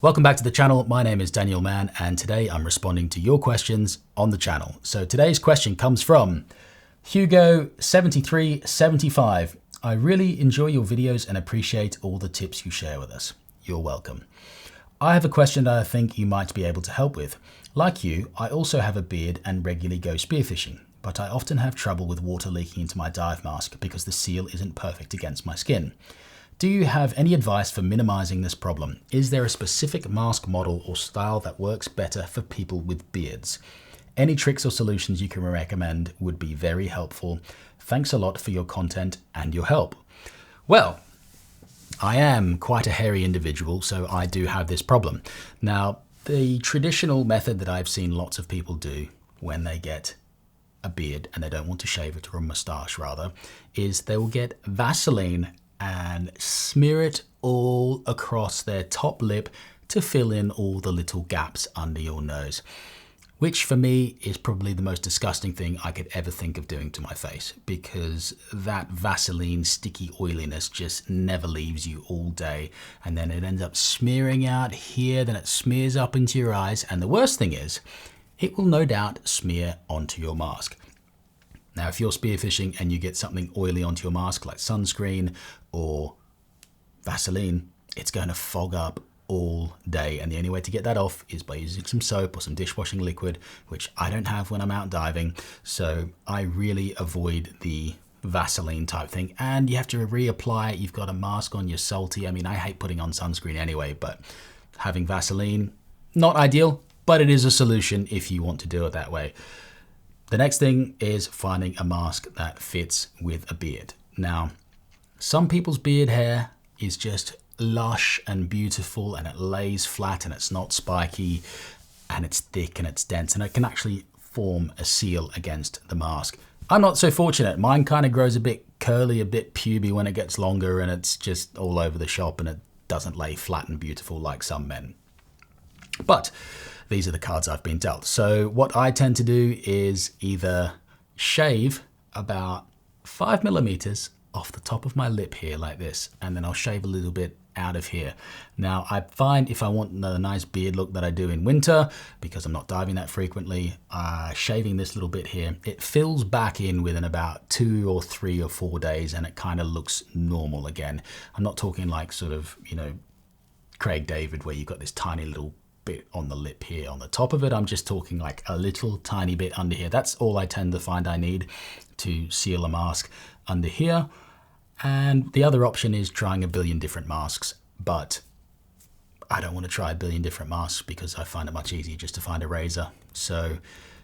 Welcome back to the channel. My name is Daniel Mann, and today I'm responding to your questions on the channel. So today's question comes from Hugo7375. I really enjoy your videos and appreciate all the tips you share with us. You're welcome. I have a question that I think you might be able to help with. Like you, I also have a beard and regularly go spearfishing, but I often have trouble with water leaking into my dive mask because the seal isn't perfect against my skin. Do you have any advice for minimizing this problem? Is there a specific mask model or style that works better for people with beards? Any tricks or solutions you can recommend would be very helpful. Thanks a lot for your content and your help. Well, I am quite a hairy individual, so I do have this problem. Now, the traditional method that I've seen lots of people do when they get a beard and they don't want to shave it, or a moustache rather, is they will get Vaseline and smear it all across their top lip to fill in all the little gaps under your nose, which for me is probably the most disgusting thing I could ever think of doing to my face, because that Vaseline sticky oiliness just never leaves you all day, and then it ends up smearing out here, then it smears up into your eyes, and the worst thing is it will no doubt smear onto your mask. Now, if you're spearfishing and you get something oily onto your mask like sunscreen or Vaseline, it's going to fog up all day. And the only way to get that off is by using some soap or some dishwashing liquid, which I don't have when I'm out diving. So I really avoid the Vaseline type thing. And you have to reapply it. You've got a mask on, you're salty. I mean, I hate putting on sunscreen anyway, but having Vaseline, not ideal, but it is a solution if you want to do it that way. The next thing is finding a mask that fits with a beard. Now, some people's beard hair is just lush and beautiful and it lays flat and it's not spiky and it's thick and it's dense and it can actually form a seal against the mask. I'm not so fortunate. Mine kind of grows a bit curly, a bit puby when it gets longer, and it's just all over the shop and it doesn't lay flat and beautiful like some men. But these are the cards I've been dealt. So what I tend to do is either shave about 5 millimeters off the top of my lip here like this, and then I'll shave a little bit out of here. Now, I find if I want the nice beard look that I do in winter, because I'm not diving that frequently, shaving this little bit here, it fills back in within about 2 or 3 or 4 days, and it kind of looks normal again. I'm not talking like sort of, you know, Craig David, where you've got this tiny little bit on the lip here on the top of it. I'm just talking like a little tiny bit under here. That's all I tend to find I need to seal a mask under here. And the other option is trying a billion different masks, but I don't want to try a billion different masks because I find it much easier just to find a razor. So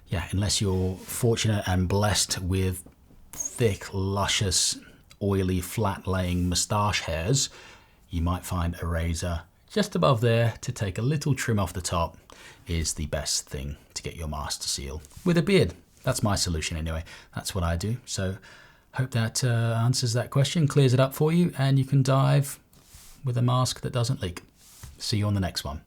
yeah, unless you're fortunate and blessed with thick, luscious, oily, flat laying moustache hairs, you might find a razor just above there to take a little trim off the top is the best thing to get your mask to seal with a beard. That's my solution anyway. That's what I do. So hope that answers that question, clears it up for you, and you can dive with a mask that doesn't leak. See you on the next one.